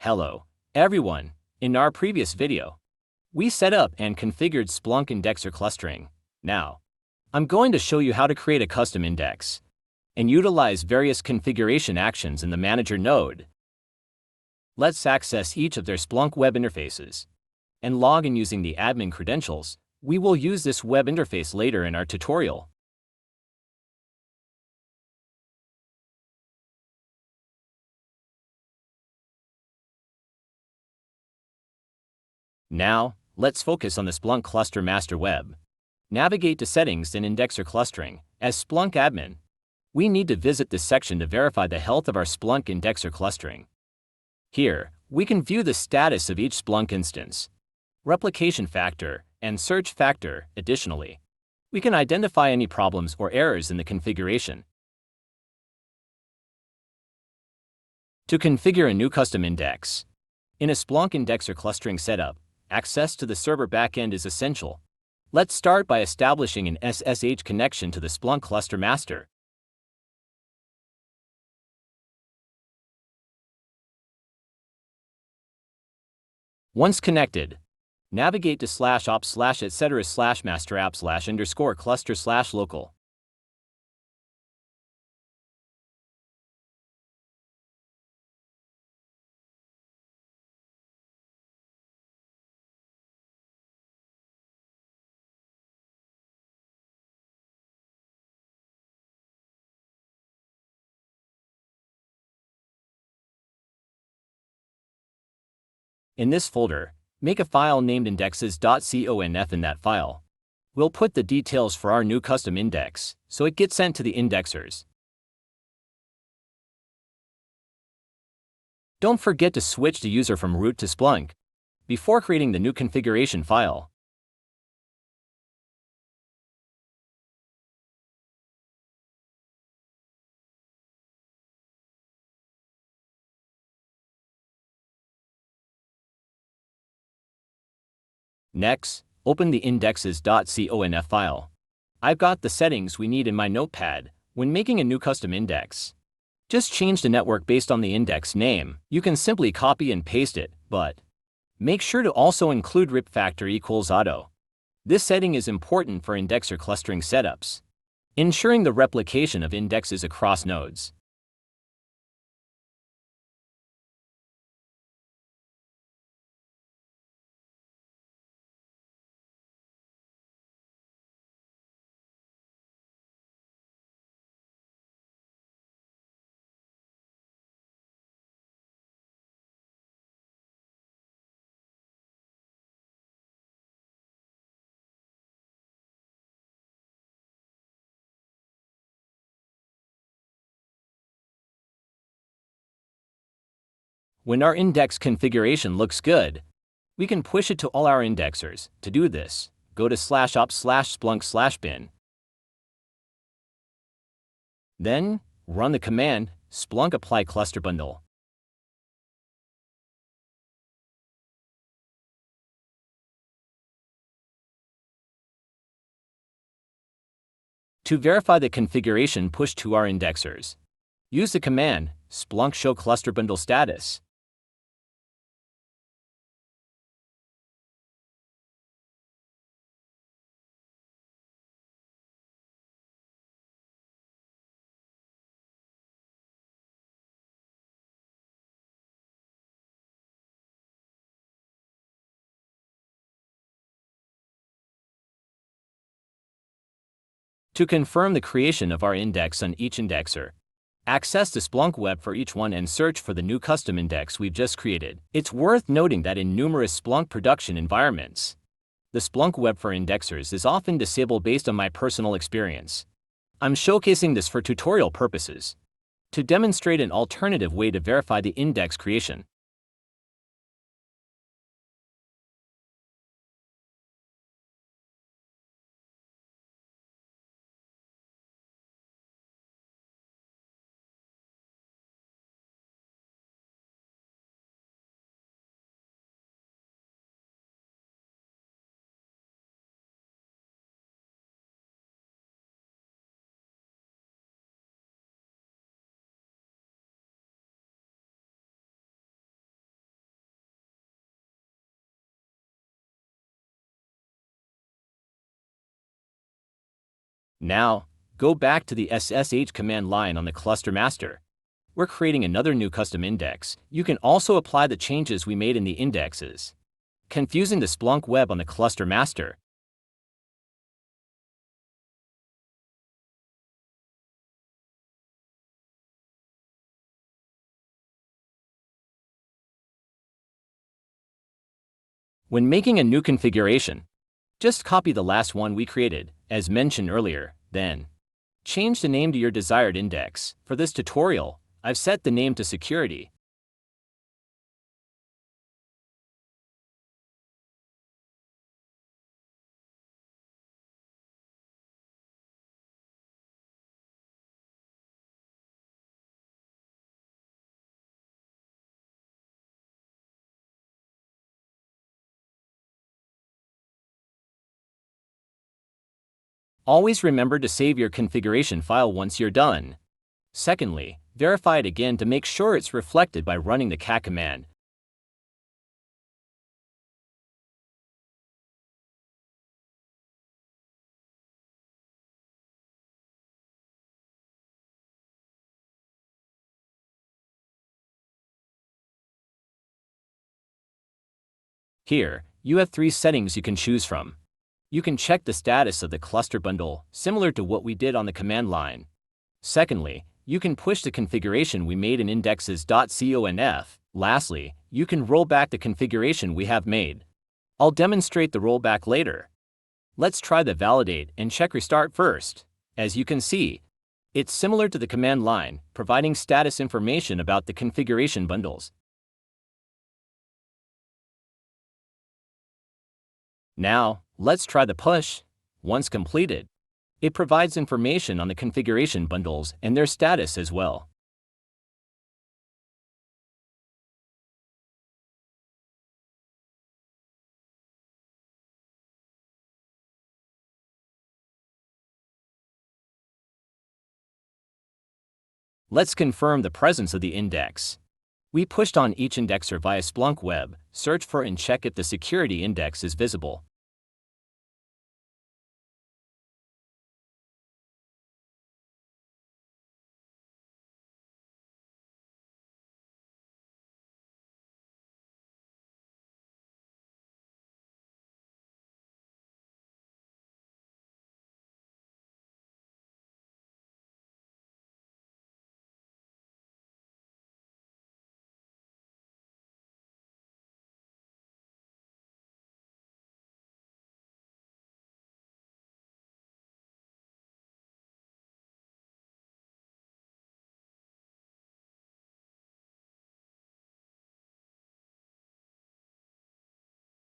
Hello, everyone. In our previous video, we set up and configured Splunk Indexer Clustering. Now, I'm going to show you how to create a custom index and utilize various configuration actions in the Manager node. Let's access each of their Splunk web interfaces and log in using the admin credentials. We will use this web interface later in our tutorial. Now, let's focus on the Splunk Cluster Master Web. Navigate to Settings and Indexer Clustering. As Splunk admin, we need to visit this section to verify the health of our Splunk Indexer Clustering. Here, we can view the status of each Splunk instance, replication factor, and search factor. Additionally, we can identify any problems or errors in the configuration. To configure a new custom index, in a Splunk Indexer Clustering setup, access to the server backend is essential. Let's start by establishing an SSH connection to the Splunk Cluster Master. Once connected, navigate to /ops/etc/master_app/_cluster/local. In this folder, make a file named indexes.conf. In that file, we'll put the details for our new custom index, so it gets sent to the indexers. Don't forget to switch the user from root to Splunk before creating the new configuration file. Next, open the indexes.conf file. I've got the settings we need in my notepad. When making a new custom index, just change the network based on the index name. You can simply copy and paste it, but make sure to also include rip factor equals auto. This setting is important for indexer clustering setups, ensuring the replication of indexes across nodes. When our index configuration looks good, we can push it to all our indexers. To do this, go to /ops/splunk/bin. Then, run the command splunk apply cluster bundle. To verify the configuration pushed to our indexers, use the command splunk show cluster bundle status. To confirm the creation of our index on each indexer, access the Splunk web for each one and search for the new custom index we've just created. It's worth noting that in numerous Splunk production environments, the Splunk web for indexers is often disabled based on my personal experience. I'm showcasing this for tutorial purposes, to demonstrate an alternative way to verify the index creation. Now, go back to the SSH command line on the cluster master. We're creating another new custom index. You can also apply the changes we made in the indexes. Confusing the Splunk web on the cluster master. When making a new configuration, just copy the last one we created, as mentioned earlier, then change the name to your desired index. For this tutorial, I've set the name to security. Always remember to save your configuration file once you're done. Secondly, verify it again to make sure it's reflected by running the cat command. Here, you have 3 settings you can choose from. You can check the status of the cluster bundle, similar to what we did on the command line. Secondly, you can push the configuration we made in indexes.conf. Lastly, you can roll back the configuration we have made. I'll demonstrate the rollback later. Let's try the validate and check restart first. As you can see, it's similar to the command line, providing status information about the configuration bundles. Now, let's try the push. Once completed, it provides information on the configuration bundles and their status as well. Let's confirm the presence of the index. We pushed on each indexer via Splunk web, search for and check if the security index is visible.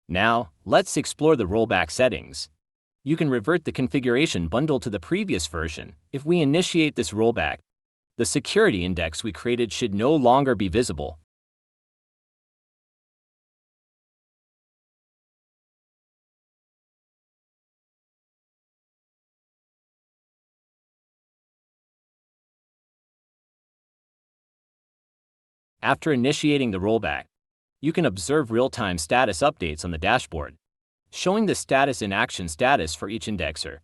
Now, let's explore the rollback settings. You can revert the configuration bundle to the previous version. If we initiate this rollback, the security index we created should no longer be visible. After initiating the rollback, you can observe real-time status updates on the dashboard, showing the status in action status for each indexer.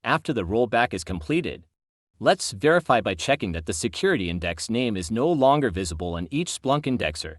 After the rollback is completed, let's verify by checking that the security index name is no longer visible in each Splunk indexer.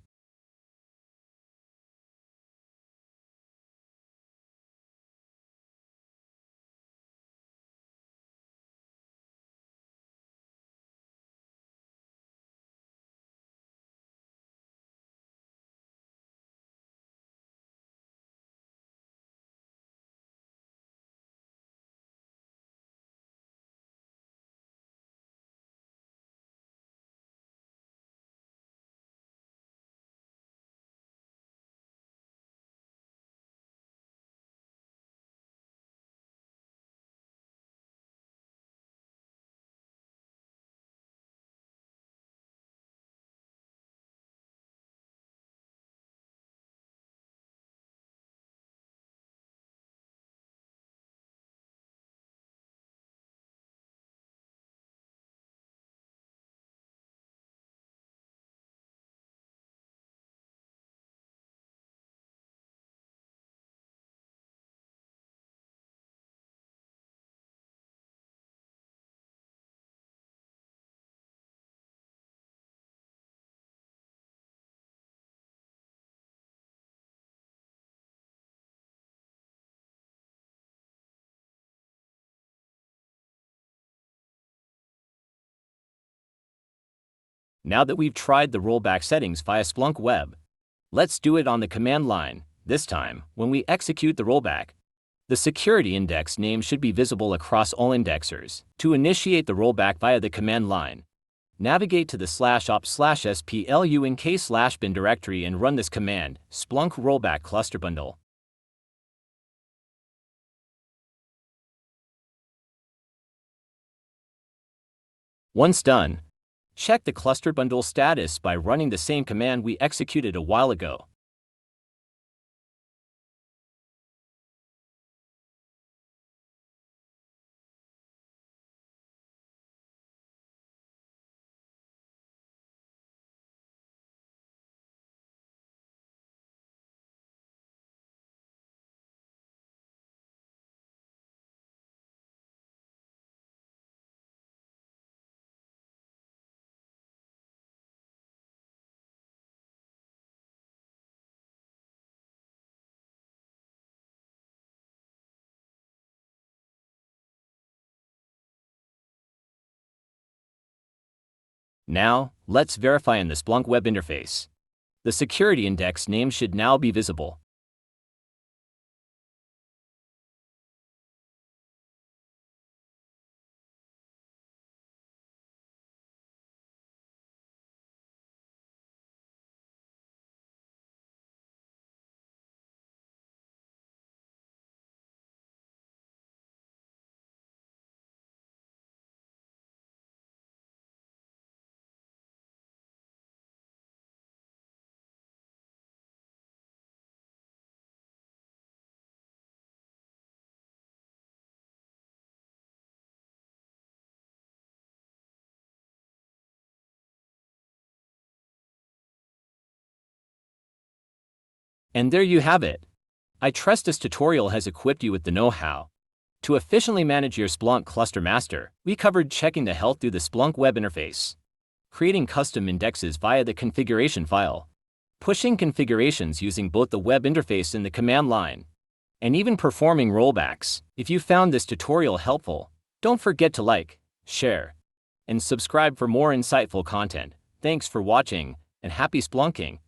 Now that we've tried the rollback settings via Splunk Web, let's do it on the command line. This time, when we execute the rollback, the security index name should be visible across all indexers. To initiate the rollback via the command line, navigate to the /ops/splunk/bin directory and run this command, Splunk rollback cluster bundle. Once done, check the cluster bundle status by running the same command we executed a while ago. Now, let's verify in the Splunk web interface. The security index name should now be visible. And there you have it. I trust this tutorial has equipped you with the know-how. To efficiently manage your Splunk Cluster Master, we covered checking the health through the Splunk web interface, creating custom indexes via the configuration file, pushing configurations using both the web interface and the command line, and even performing rollbacks. If you found this tutorial helpful, don't forget to like, share, and subscribe for more insightful content. Thanks for watching, and happy Splunking!